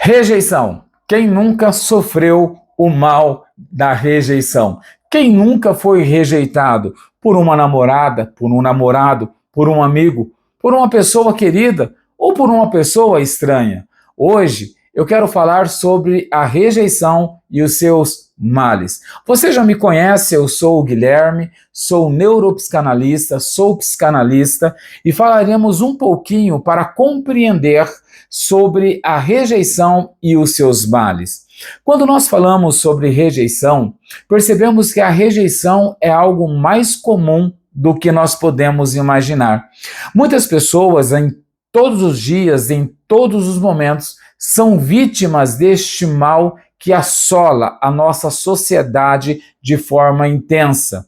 Rejeição. Quem nunca sofreu o mal da rejeição? Quem nunca foi rejeitado por uma namorada, por um namorado, por um amigo, por uma pessoa querida ou por uma pessoa estranha? Hoje eu quero falar sobre a rejeição e os seus males. Você já me conhece, eu sou o Guilherme, sou neuropsicanalista, sou psicanalista e falaremos um pouquinho para compreender sobre a rejeição e os seus males. Quando nós falamos sobre rejeição, percebemos que a rejeição é algo mais comum do que nós podemos imaginar. Muitas pessoas, em todos os dias, em todos os momentos, são vítimas deste mal que assola a nossa sociedade de forma intensa.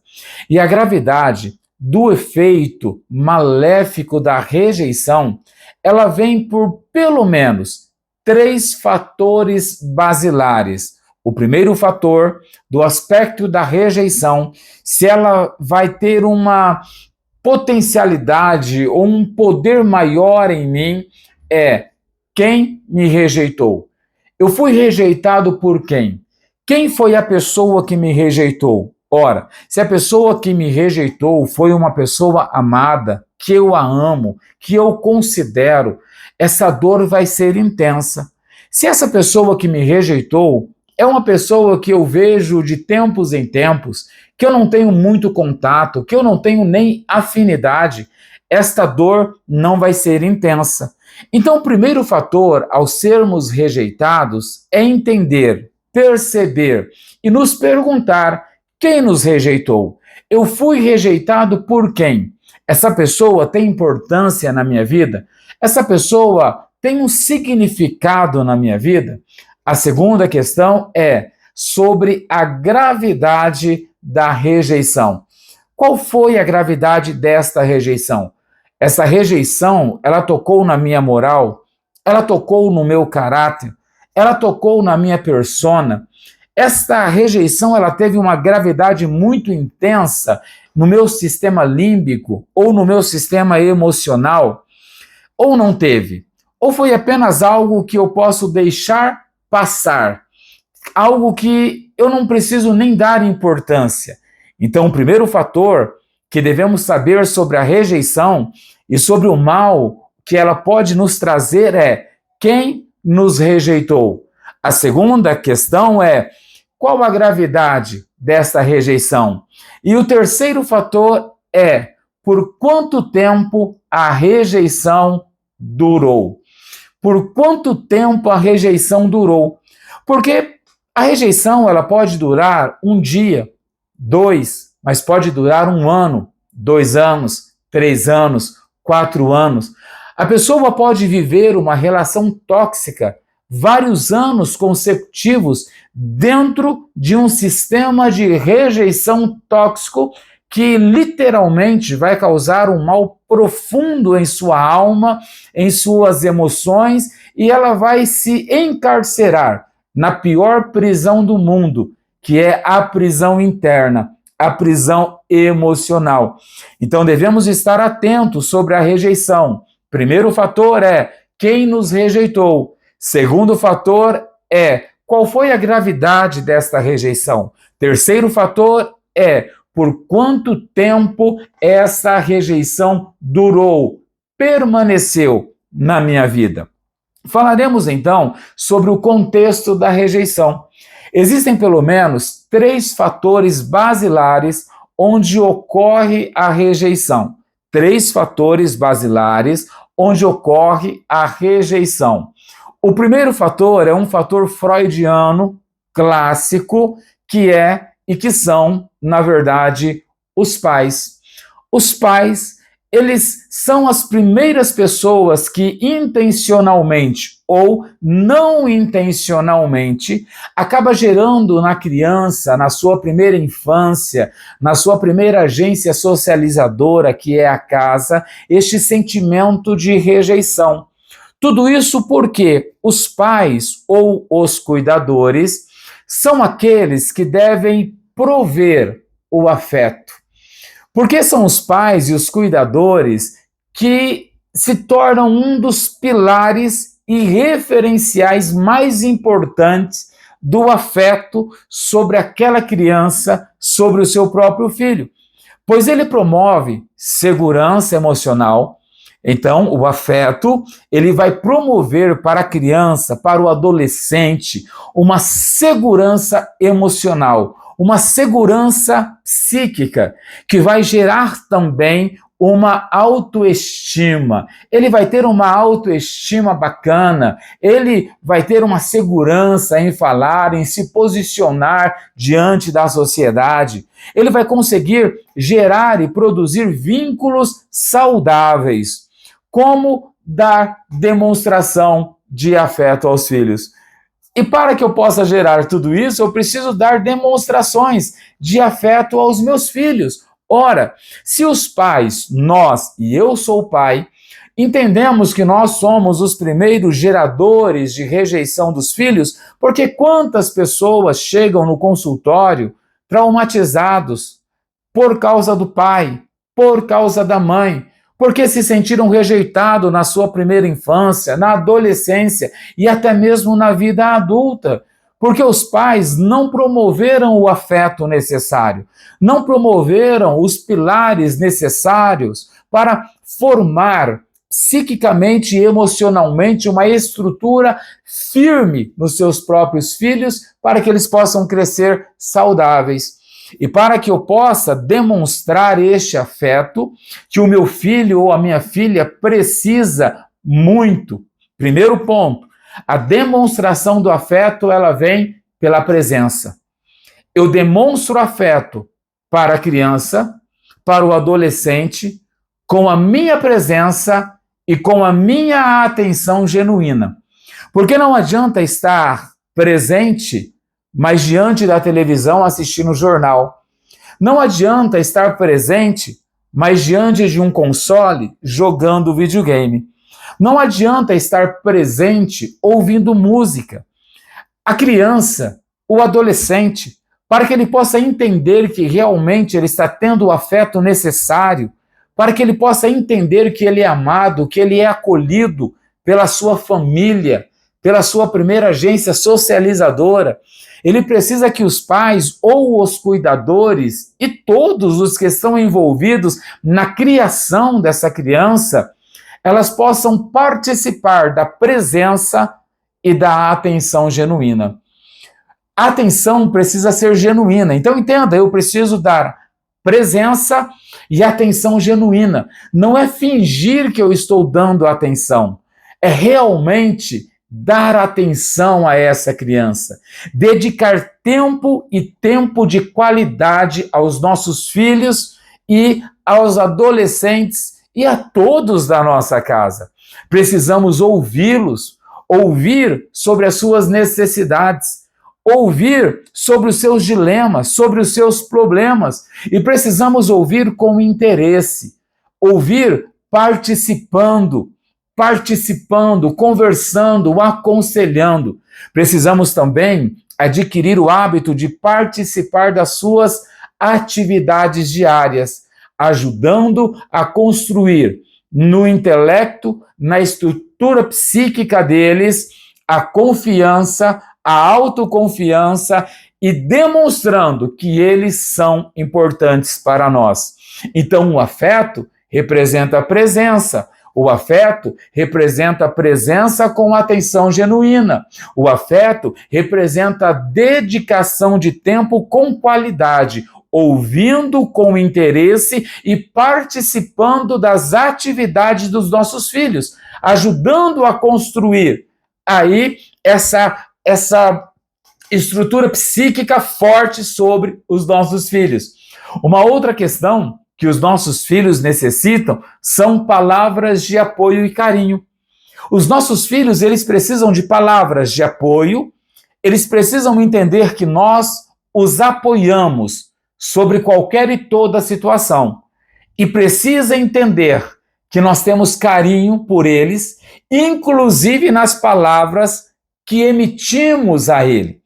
E a gravidade do efeito maléfico da rejeição, ela vem por pelo menos 3 fatores basilares. O primeiro fator, do aspecto da rejeição, se ela vai ter uma potencialidade ou um poder maior em mim, é quem me rejeitou. Eu fui rejeitado por quem? Quem foi a pessoa que me rejeitou? Ora, se a pessoa que me rejeitou foi uma pessoa amada, que eu a amo, que eu considero, essa dor vai ser intensa. Se essa pessoa que me rejeitou é uma pessoa que eu vejo de tempos em tempos, que eu não tenho muito contato, que eu não tenho nem afinidade, esta dor não vai ser intensa. Então, o primeiro fator ao sermos rejeitados é entender, perceber e nos perguntar quem nos rejeitou. Eu fui rejeitado por quem? Essa pessoa tem importância na minha vida? Essa pessoa tem um significado na minha vida? A segunda questão é sobre a gravidade da rejeição. Qual foi a gravidade desta rejeição? Essa rejeição, ela tocou na minha moral, ela tocou no meu caráter, ela tocou na minha persona. Esta rejeição, ela teve uma gravidade muito intensa no meu sistema límbico ou no meu sistema emocional, ou não teve? Ou foi apenas algo que eu posso deixar passar, algo que eu não preciso nem dar importância? Então, o primeiro fator que devemos saber sobre a rejeição e sobre o mal que ela pode nos trazer é quem nos rejeitou. A segunda questão é qual a gravidade dessa rejeição. E o terceiro fator é por quanto tempo a rejeição durou. Por quanto tempo a rejeição durou? Porque a rejeição ela pode durar um dia, 2, mas pode durar 1 ano, 2 anos, 3 anos, 4 anos. A pessoa pode viver uma relação tóxica vários anos consecutivos dentro de um sistema de rejeição tóxico que literalmente vai causar um mal profundo em sua alma, em suas emoções, e ela vai se encarcerar na pior prisão do mundo, que é a prisão interna, a prisão emocional. Então devemos estar atentos sobre a rejeição. Primeiro fator é quem nos rejeitou. Segundo fator é qual foi a gravidade desta rejeição. Terceiro fator é por quanto tempo essa rejeição durou, permaneceu na minha vida. Falaremos então sobre o contexto da rejeição. Existem pelo menos 3 fatores basilares onde ocorre a rejeição. 3 fatores basilares onde ocorre a rejeição. O primeiro fator é um fator freudiano clássico, que é e que são, na verdade, os pais. Os pais, eles são as primeiras pessoas que intencionalmente ou não intencionalmente acaba gerando na criança, na sua primeira infância, na sua primeira agência socializadora, que é a casa, este sentimento de rejeição. Tudo isso porque os pais ou os cuidadores são aqueles que devem prover o afeto. Porque são os pais e os cuidadores que se tornam um dos pilares e referenciais mais importantes do afeto sobre aquela criança, sobre o seu próprio filho, pois ele promove segurança emocional. Então, o afeto, ele vai promover para a criança, para o adolescente, uma segurança emocional, uma segurança psíquica, que vai gerar também uma autoestima. Ele vai ter uma autoestima bacana, ele vai ter uma segurança em falar, em se posicionar diante da sociedade. Ele vai conseguir gerar e produzir vínculos saudáveis. Como dar demonstração de afeto aos filhos? E para que eu possa gerar tudo isso, eu preciso dar demonstrações de afeto aos meus filhos. Ora, se os pais, nós, e eu sou pai, entendemos que nós somos os primeiros geradores de rejeição dos filhos, porque quantas pessoas chegam no consultório traumatizados por causa do pai, por causa da mãe, porque se sentiram rejeitados na sua primeira infância, na adolescência e até mesmo na vida adulta, porque os pais não promoveram o afeto necessário, não promoveram os pilares necessários para formar psiquicamente e emocionalmente uma estrutura firme nos seus próprios filhos para que eles possam crescer saudáveis. E para que eu possa demonstrar este afeto que o meu filho ou a minha filha precisa muito. Primeiro ponto, a demonstração do afeto, ela vem pela presença. Eu demonstro afeto para a criança, para o adolescente, com a minha presença e com a minha atenção genuína. Porque não adianta estar presente, mas diante da televisão assistindo o jornal. Não adianta estar presente, mas diante de um console jogando videogame. Não adianta estar presente ouvindo música. A criança, o adolescente, para que ele possa entender que realmente ele está tendo o afeto necessário, para que ele possa entender que ele é amado, que ele é acolhido pela sua família, pela sua primeira agência socializadora. Ele precisa que os pais ou os cuidadores e todos os que estão envolvidos na criação dessa criança, elas possam participar da presença e da atenção genuína. A atenção precisa ser genuína. Então entenda, eu preciso dar presença e atenção genuína. Não é fingir que eu estou dando atenção, é realmente dar atenção a essa criança, dedicar tempo e tempo de qualidade aos nossos filhos e aos adolescentes e a todos da nossa casa. Precisamos ouvi-los, ouvir sobre as suas necessidades, ouvir sobre os seus dilemas, sobre os seus problemas, e precisamos ouvir com interesse, ouvir participando, conversando, aconselhando. Precisamos também adquirir o hábito de participar das suas atividades diárias, ajudando a construir no intelecto, na estrutura psíquica deles, a confiança, a autoconfiança e demonstrando que eles são importantes para nós. Então, o afeto representa a presença. O afeto representa a presença com atenção genuína. O afeto representa a dedicação de tempo com qualidade, ouvindo com interesse e participando das atividades dos nossos filhos, ajudando a construir aí essa estrutura psíquica forte sobre os nossos filhos. Uma outra questão que os nossos filhos necessitam são palavras de apoio e carinho. Os nossos filhos, eles precisam de palavras de apoio, eles precisam entender que nós os apoiamos sobre qualquer e toda situação. E precisa entender que nós temos carinho por eles, inclusive nas palavras que emitimos a ele.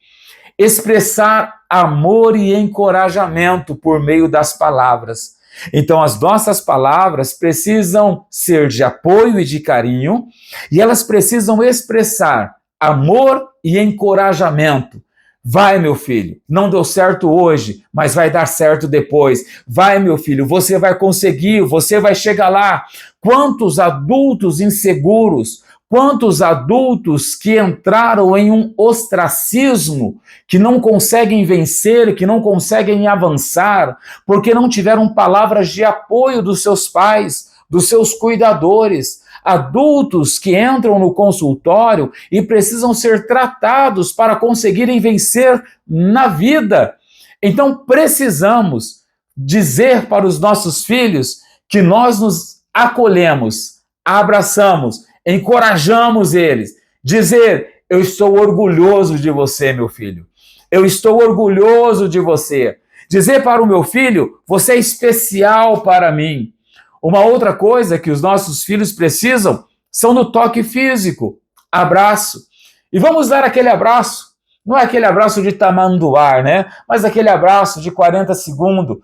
Expressar amor e encorajamento por meio das palavras. Então, as nossas palavras precisam ser de apoio e de carinho, e elas precisam expressar amor e encorajamento. Vai, meu filho, não deu certo hoje, mas vai dar certo depois. Vai, meu filho, você vai conseguir, você vai chegar lá. Quantos adultos inseguros, quantos adultos que entraram em um ostracismo, que não conseguem vencer, que não conseguem avançar, porque não tiveram palavras de apoio dos seus pais, dos seus cuidadores. Adultos que entram no consultório e precisam ser tratados para conseguirem vencer na vida. Então, precisamos dizer para os nossos filhos que nós nos acolhemos, abraçamos, encorajamos eles. Dizer: eu estou orgulhoso de você, meu filho. Eu estou orgulhoso de você. Dizer para o meu filho: você é especial para mim. Uma outra coisa que os nossos filhos precisam são do toque físico, abraço. E vamos dar aquele abraço, não é aquele abraço de tamanduar, né? Mas aquele abraço de 40 segundos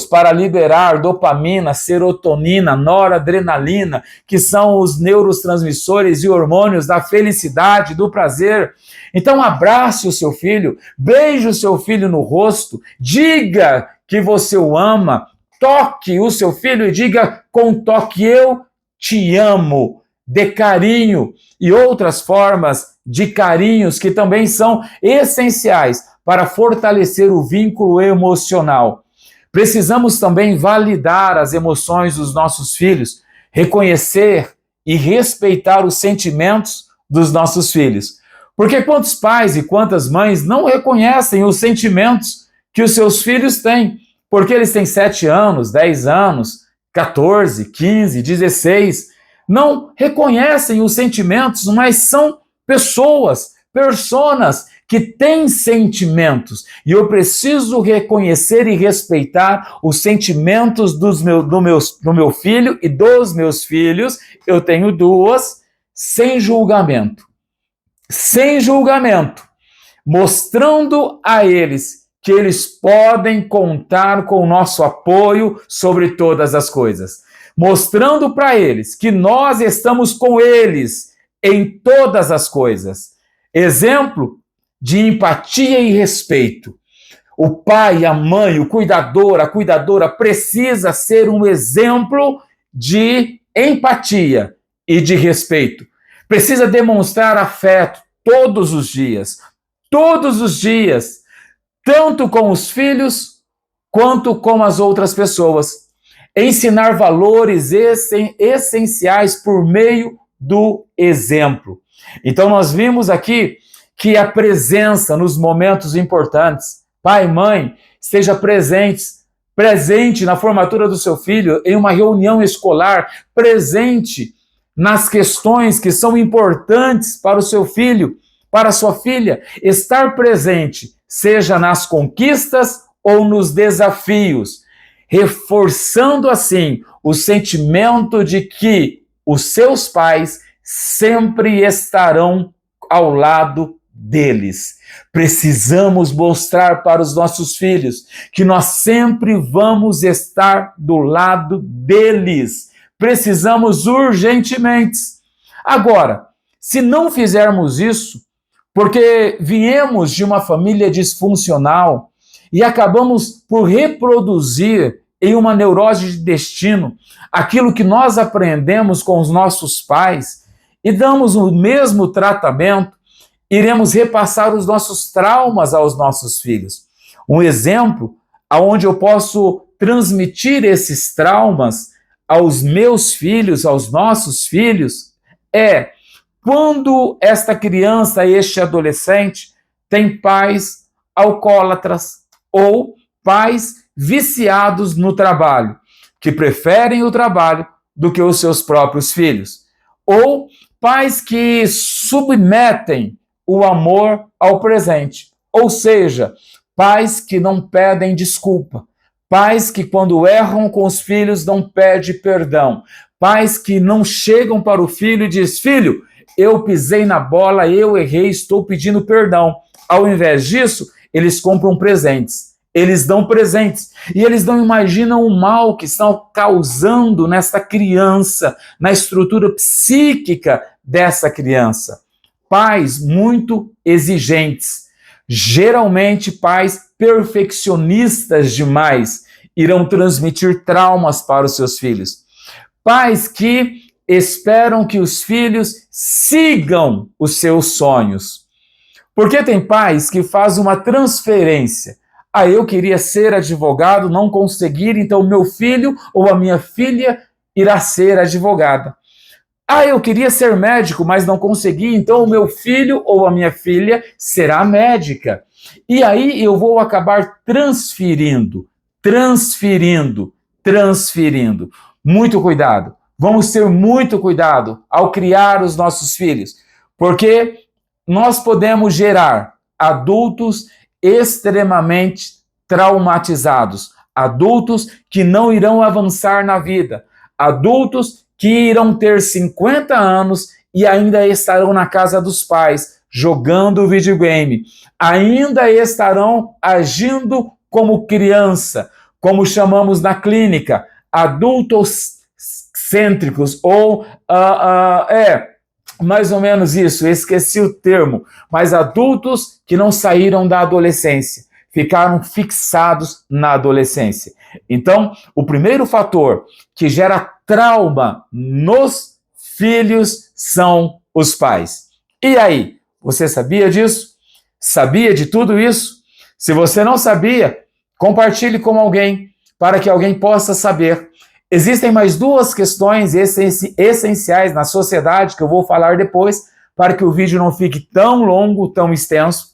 para liberar dopamina, serotonina, noradrenalina, que são os neurotransmissores e hormônios da felicidade, do prazer. Então abrace o seu filho, beije o seu filho no rosto, diga que você o ama, toque o seu filho e diga com toque: eu te amo. Dê carinho e outras formas de carinhos que também são essenciais para fortalecer o vínculo emocional. Precisamos também validar as emoções dos nossos filhos, reconhecer e respeitar os sentimentos dos nossos filhos. Porque quantos pais e quantas mães não reconhecem os sentimentos que os seus filhos têm? Porque eles têm 7 anos, 10 anos, 14, 15, 16, não reconhecem os sentimentos, mas são pessoas, personas que têm sentimentos. E eu preciso reconhecer e respeitar os sentimentos do meu filho e dos meus filhos. Eu tenho 2, sem julgamento. Sem julgamento. Mostrando a eles que eles podem contar com o nosso apoio sobre todas as coisas. Mostrando para eles que nós estamos com eles em todas as coisas. Exemplo de empatia e respeito. O pai, a mãe, o cuidador, a cuidadora precisa ser um exemplo de empatia e de respeito. Precisa demonstrar afeto todos os dias. Todos os dias. Tanto com os filhos, quanto com as outras pessoas. Ensinar valores essenciais por meio do exemplo. Então, nós vimos aqui que a presença nos momentos importantes, pai e mãe, esteja presente na formatura do seu filho, em uma reunião escolar, presente nas questões que são importantes para o seu filho, para a sua filha, estar presente, seja nas conquistas ou nos desafios, reforçando assim o sentimento de que os seus pais sempre estarão ao lado deles. Precisamos mostrar para os nossos filhos que nós sempre vamos estar do lado deles. Precisamos urgentemente. Agora, se não fizermos isso, porque viemos de uma família disfuncional e acabamos por reproduzir em uma neurose de destino aquilo que nós aprendemos com os nossos pais e damos o mesmo tratamento, iremos repassar os nossos traumas aos nossos filhos. Um exemplo onde eu posso transmitir esses traumas aos meus filhos, aos nossos filhos, é quando esta criança, este adolescente, tem pais alcoólatras ou pais viciados no trabalho, que preferem o trabalho do que os seus próprios filhos. Ou pais que submetem o amor ao presente. Ou seja, pais que não pedem desculpa. Pais que, quando erram com os filhos, não pedem perdão. Pais que não chegam para o filho e dizem: filho, eu pisei na bola, eu errei, estou pedindo perdão. Ao invés disso, eles compram presentes. eles dão presentes. E eles não imaginam o mal que estão causando nessa criança, na estrutura psíquica dessa criança. Pais muito exigentes, geralmente pais perfeccionistas demais, irão transmitir traumas para os seus filhos. Pais que esperam que os filhos sigam os seus sonhos. Porque tem pais que fazem uma transferência. Ah, eu queria ser advogado, não conseguir, então meu filho ou a minha filha irá ser advogada. Ah, eu queria ser médico, mas não consegui, então o meu filho ou a minha filha será médica. E aí eu vou acabar transferindo. Muito cuidado. Vamos ter muito cuidado ao criar os nossos filhos, porque nós podemos gerar adultos extremamente traumatizados, adultos que não irão avançar na vida, adultos que irão ter 50 anos e ainda estarão na casa dos pais, jogando videogame, ainda estarão agindo como criança, como chamamos na clínica, adultos cêntricos, ou mais ou menos isso, esqueci o termo, mas adultos que não saíram da adolescência, ficaram fixados na adolescência. Então, o primeiro fator que gera trauma nos filhos são os pais. E aí, você sabia disso? Sabia de tudo isso? Se você não sabia, compartilhe com alguém, para que alguém possa saber. Existem mais duas questões essenciais na sociedade que eu vou falar depois, para que o vídeo não fique tão longo, tão extenso.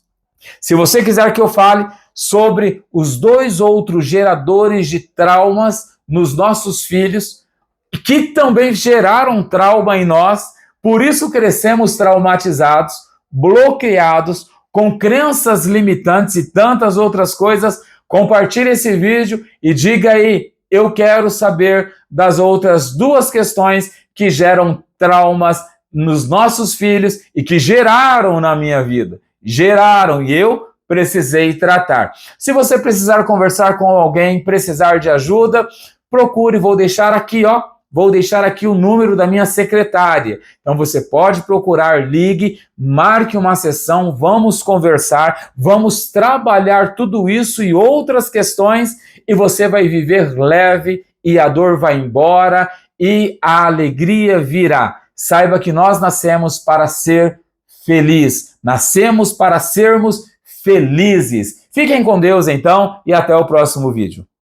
Se você quiser que eu fale sobre os dois outros geradores de traumas nos nossos filhos, que também geraram trauma em nós, por isso crescemos traumatizados, bloqueados, com crenças limitantes e tantas outras coisas, compartilhe esse vídeo e diga aí, eu quero saber das outras duas questões que geram traumas nos nossos filhos e que geraram na minha vida. Geraram e eu precisei tratar. Se você precisar conversar com alguém, precisar de ajuda, procure, vou deixar aqui, vou deixar aqui o número da minha secretária. Então você pode procurar, ligue, marque uma sessão, vamos conversar, vamos trabalhar tudo isso e outras questões e você vai viver leve e a dor vai embora e a alegria virá. Saiba que nós nascemos para ser feliz, nascemos para sermos felizes. Fiquem com Deus então e até o próximo vídeo.